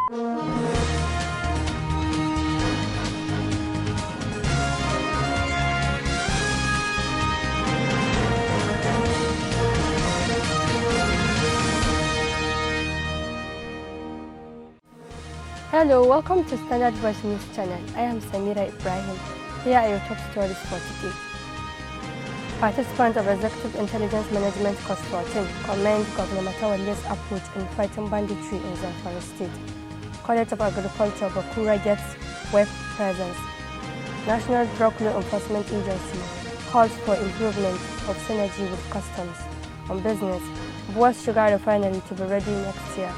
Hello, welcome to Standard Voice News Channel. I am Samira Ibrahim. Here are your top stories for today. Participants of Executive Intelligence Management Course 14 commend Governor Matawalle's approach in fighting banditry in Zamfara State. College of Agriculture Bakura gets web presence. National Drug Law Enforcement Agency calls for improvement of synergy with customs. On business, Boas Sugar Refinery to be ready next year.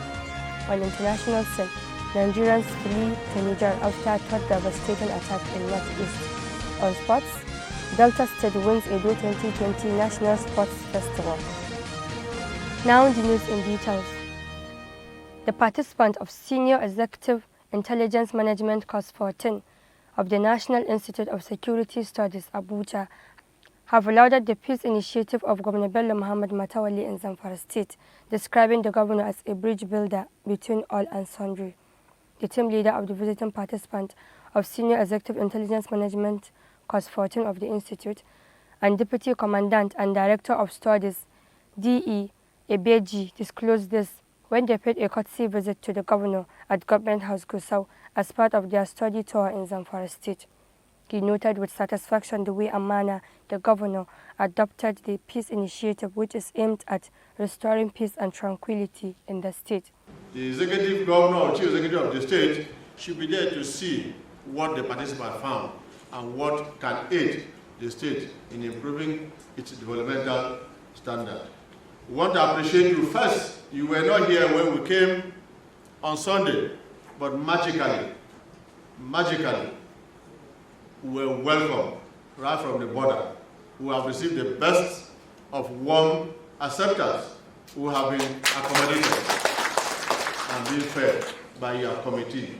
On international scene, Nigerians flee to Niger after third devastating attack in Northeast. On sports, Delta State wins Edo 2020 National Sports Festival. Now the news in details. The participants of Senior Executive Intelligence Management Course 14 of the National Institute of Security Studies, Abuja, have lauded the peace initiative of Governor Bello Muhammad Matawalle in Zamfara State, describing the governor as a bridge builder between all and sundry. The team leader of the visiting participant of Senior Executive Intelligence Management Course 14 of the Institute and Deputy Commandant and Director of Studies, D.E. Ebeji, disclosed this when they paid a courtesy visit to the governor at Government House Gusau as part of their study tour in Zamfara State. He noted with satisfaction the way and manner the governor adopted the peace initiative, which is aimed at restoring peace and tranquility in the state. The executive governor or chief executive of the state should be there to see what the participant found and what can aid the state in improving its developmental standard. We want to appreciate you. First, you were not here when we came on Sunday, but magically, we were welcome right from the border. We have received the best of warm acceptance. We have been accommodated and being fed by your committee.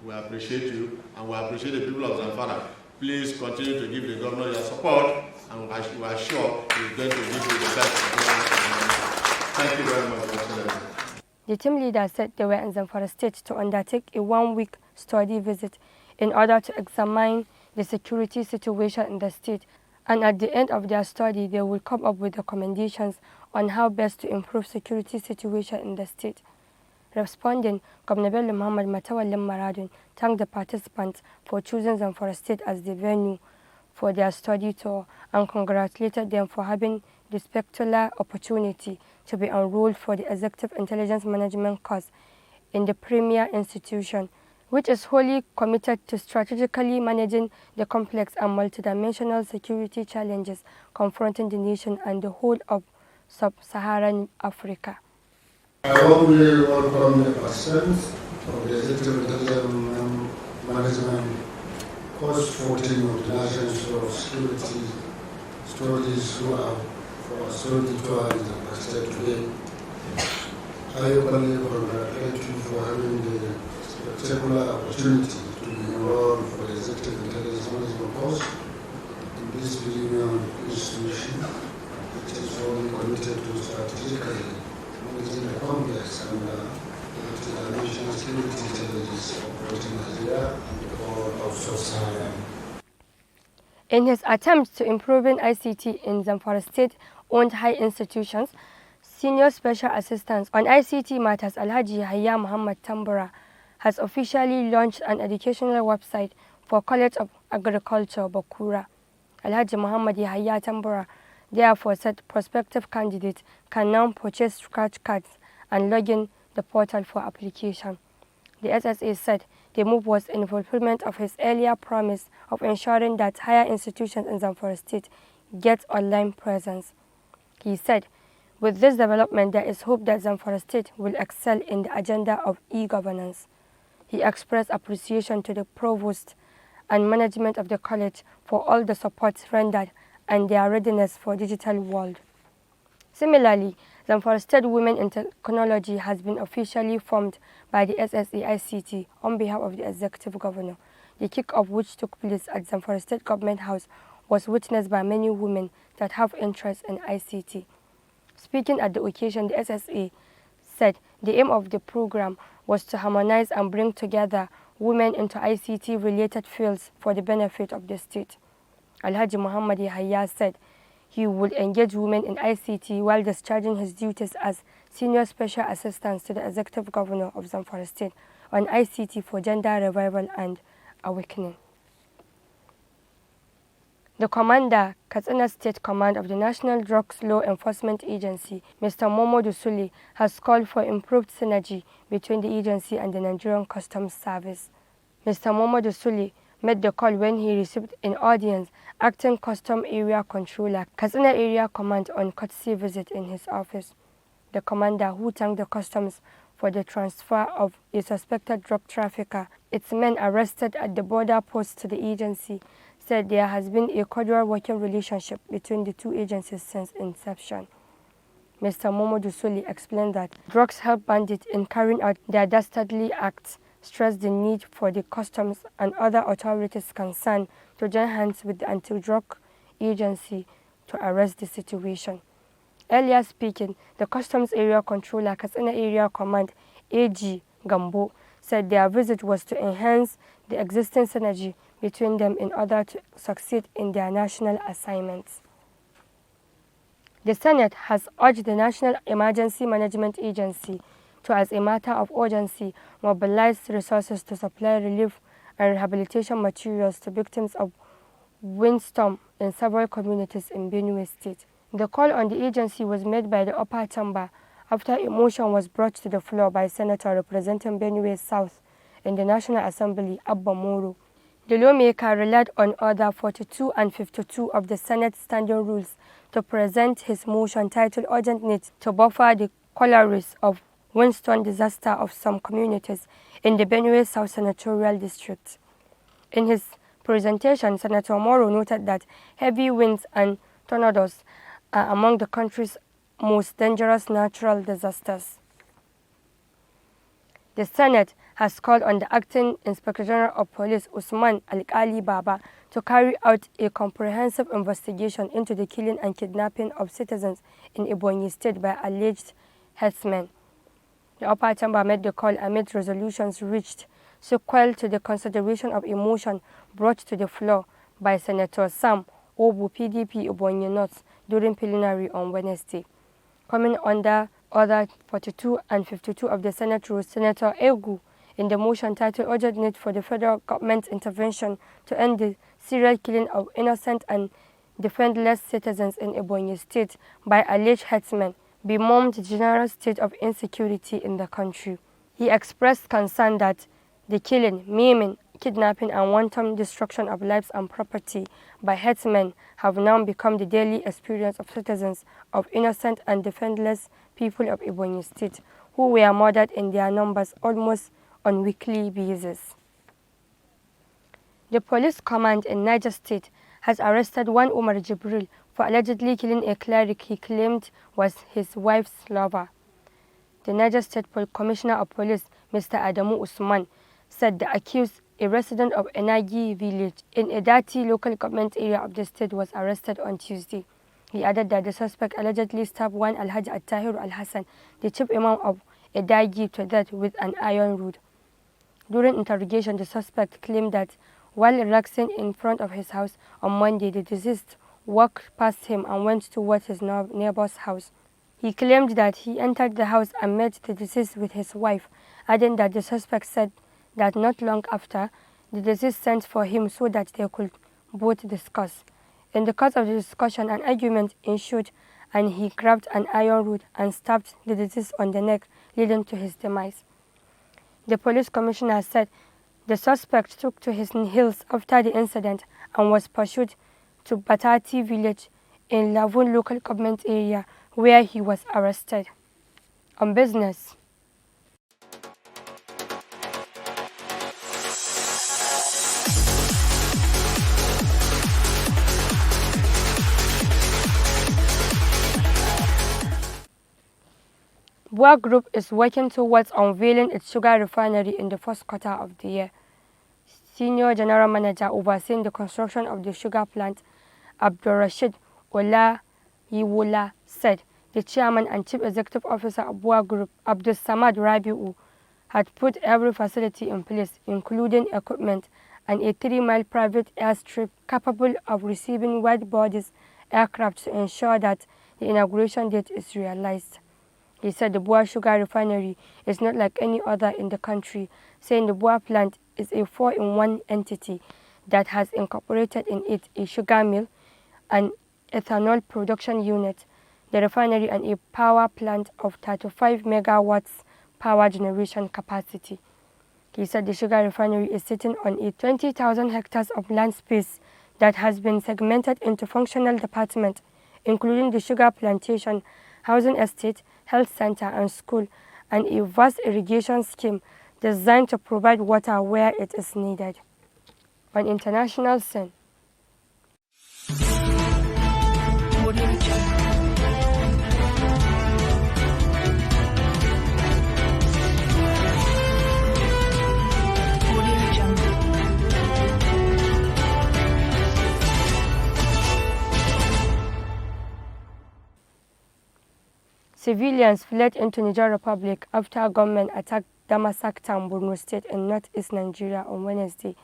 We appreciate you and we appreciate the people of Zamfara. Please continue to give the governor your support and we are sure he's going to give you the best. Thank you very much, Excellency. The team leader said they were in Zamfara State to undertake a one-week study visit in order to examine the security situation in the state, and at the end of their study they will come up with recommendations on how best to improve security situation in the state. Responding, Governor Bello Muhammad Matawalle Maradun thanked the participants for choosing Zamfara State as the venue for their study tour and congratulated them for having the spectacular opportunity to be enrolled for the Executive Intelligence Management course in the premier institution, which is wholly committed to strategically managing the complex and multidimensional security challenges confronting the nation and the whole of sub-Saharan Africa. I warmly welcome the participants of the Executive Intelligence Management Course 14 of the National Institute of Security Studies who are for a study tour in the state today. I openly congratulate you for having the spectacular opportunity to be enrolled for the Executive Intelligence Management Course in this premium institution, which is fully committed to strategically managing the complex and multi-dimensional security challenges operating Nigeria and the whole of sub-Saharan. In his attempt to improving ICT in Zamfara State-owned high institutions, Senior Special Assistant on ICT Matters Alhaji Yahya Muhammad Tambura has officially launched an educational website for College of Agriculture, Bakura. Alhaji Muhammad Yahya Tambura therefore said prospective candidates can now purchase scratch cards and log in the portal for application. The SSA said the move was in fulfillment of his earlier promise of ensuring that higher institutions in Zamfara State get online presence. He said, with this development, there is hope that Zamfara State will excel in the agenda of e-governance. He expressed appreciation to the provost and management of the college for all the support rendered and their readiness for digital world. Similarly, Zamfara State Women in Technology has been officially formed by the SSA-ICT on behalf of the Executive Governor. The kick-off, which took place at Zamfara State Government House, was witnessed by many women that have interest in ICT. Speaking at the occasion, the SSA said The aim of the program was to harmonize and bring together women into ICT-related fields for the benefit of the state. Alhaji Muhammad Yahya said he would engage women in ICT while discharging his duties as Senior Special Assistant to the Executive Governor of Zamfara State on ICT for Gender Revival and Awakening. The Commander, Katsina State Command of the National Drugs Law Enforcement Agency, Mr. Momodu Sule, has called for improved synergy between the agency and the Nigerian Customs Service. Mr. Momodu Sule made the call when he received in audience Acting Custom Area Controller, Katsina Area Command on courtesy visit in his office. The commander, who thanked the customs for the transfer of a suspected drug trafficker, its men arrested at the border post to the agency, said there has been a cordial working relationship between the two agencies since inception. Mr. Momodu Sule explained that drugs help bandits in carrying out their dastardly acts, stressed the need for the customs and other authorities concerned to join hands with the anti-drug agency to arrest the situation. Earlier speaking, the Customs Area Controller, Katsina Area Command, AG Gambo, said their visit was to enhance the existing synergy between them in order to succeed in their national assignments. The Senate has urged the National Emergency Management Agency to, as a matter of urgency, mobilize resources to supply relief and rehabilitation materials to victims of windstorm in several communities in Benue State. The call on the agency was made by the upper chamber after a motion was brought to the floor by Senator representing Benue South in the National Assembly, Abba Moro. The lawmaker relied on Order 42 and 52 of the Senate Standing Rules to present his motion titled Urgent Need to Buffer the Collieries of Windstorm Disaster of some communities in the Benue South Senatorial District. In his presentation, Senator Moro noted that heavy winds and tornadoes are among the country's most dangerous natural disasters. The Senate has called on the Acting Inspector General of Police, Usman Alkali Baba, to carry out a comprehensive investigation into the killing and kidnapping of citizens in Ebonyi State by alleged herdsmen. The upper chamber made the call amid resolutions reached sequel to the consideration of a motion brought to the floor by Senator Sam Obu, PDP, Ebonyi North, during plenary on Wednesday. Coming under Order 42 and 52 of the Senate rules, Senator Egu, in the motion titled Urgent Need for the Federal Government Intervention to End the Serial Killing of Innocent and Defenseless Citizens in Ebonyi State by alleged herdsmen, bemoaned the general state of insecurity in the country. He expressed concern that the killing, maiming, kidnapping and wanton destruction of lives and property by herdsmen have now become the daily experience of citizens of innocent and defenseless people of Ebonyi State, who were murdered in their numbers almost on weekly basis. The police command in Niger State has arrested one Umar Jibril for allegedly killing a cleric he claimed was his wife's lover. The Niger State Commissioner of Police, Mr. Adamu Usman, said the accused, a resident of Enagi village in a Dati local government area of the state, was arrested on Tuesday. He added that the suspect allegedly stabbed one Alhaji Attahiru Al-Hassan, the chief imam of Edagi, to death with an iron rod. During interrogation, the suspect claimed that while relaxing in front of his house on Monday, the deceased walked past him and went towards his neighbor's house. He claimed that he entered the house and met the deceased with his wife, adding that the suspect said that not long after, the deceased sent for him so that they could both discuss. In the course of the discussion, an argument ensued and he grabbed an iron rod and stabbed the deceased on the neck, leading to his demise. The police commissioner said the suspect took to his heels after the incident and was pursued to Batati village in Lavun local government area, where he was arrested. On business. BUA Group is working towards unveiling its sugar refinery in the first quarter of the year. Senior General Manager overseeing the construction of the sugar plant, Abdurrashid Olayiwola, said The chairman and chief executive officer of BUA Group, Abdul Samad Rabi'u, had put every facility in place, including equipment and a 3-mile private airstrip capable of receiving wide-bodies aircraft to ensure that the inauguration date is realized. He said the BUA Sugar Refinery is not like any other in the country, saying the BUA plant is a 4-in-1 entity that has incorporated in it a sugar mill, an ethanol production unit, the refinery, and a power plant of 35 megawatts power generation capacity. He said the sugar refinery is sitting on a 20,000 hectares of land space that has been segmented into functional departments, including the sugar plantation, housing estate, health center, and school, and a vast irrigation scheme designed to provide water where it is needed. On international scene, civilians fled into Niger Republic after government attacked Damasak town, Borno State in northeast Nigeria on Wednesday.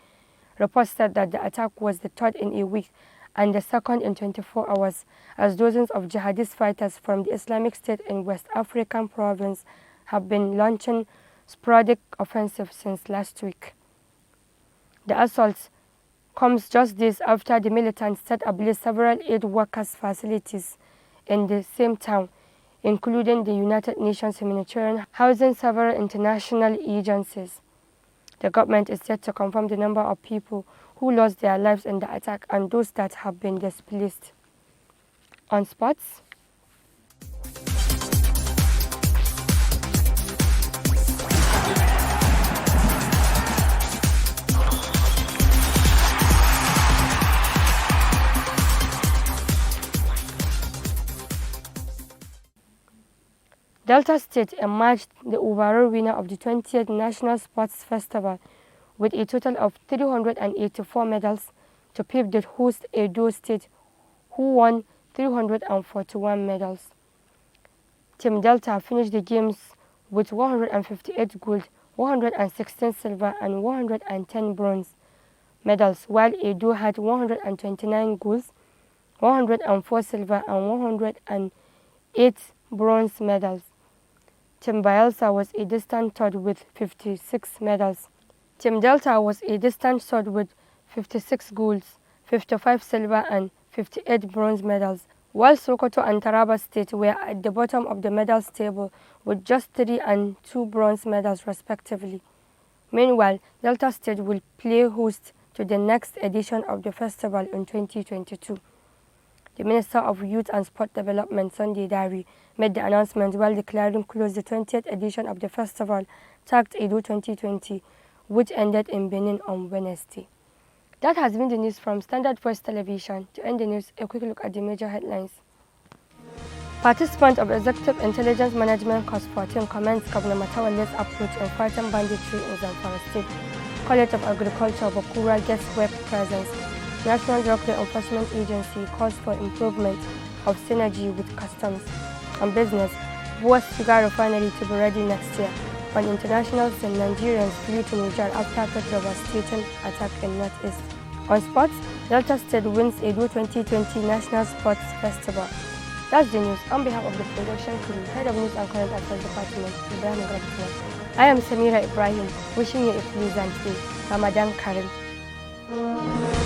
Reports said that the attack was the third in a week and the second in 24 hours, as dozens of jihadist fighters from the Islamic State in West African province have been launching sporadic offensives since last week. The assault comes just days after the militants set ablaze several aid workers' facilities in the same town, including the United Nations humanitarian housing several international agencies. The government is yet to confirm the number of people who lost their lives in the attack and those that have been displaced. On sports, Delta State emerged the overall winner of the 20th National Sports Festival with a total of 384 medals to pave the host Edo State, who won 341 medals. Team Delta finished the games with 158 gold, 116 silver, and 110 bronze medals, while Edo had 129 golds, 104 silver, and 108 bronze medals. Team Bayelsa was a distant third with 56 medals. Team Delta was a distant third with 56 golds, 55 silver, and 58 bronze medals, while Sokoto and Taraba State were at the bottom of the medals table with just 3 and 2 bronze medals respectively. Meanwhile, Delta State will play host to the next edition of the festival in 2022. The Minister of Youth and Sport Development, Sunday Dari, made the announcement while declaring close the 20th edition of the festival, tagged Edo 2020, which ended in Benin on Wednesday. That has been the news from Standard Voice Television. To end the news, a quick look at the major headlines. Participants of Executive Intelligence Management Course 14 commends Governor Matawale's approach in fighting banditry in Zamfara State. College of Agriculture, Bakura gets web presence. National Drug Law Enforcement Agency calls for improvement of synergy with customs. On business, BUA Sugar Refinery to be ready next year. On international scene, Nigerians flee to Niger after a devastating attack in Northeast. On sports, Delta State wins Edo 2020 National Sports Festival. That's the news. On behalf of the production crew, Head of News and Current Affairs Department, Ibrahim Grabtula, I am Samira Ibrahim, wishing you a pleasant day. Ramadan Karim.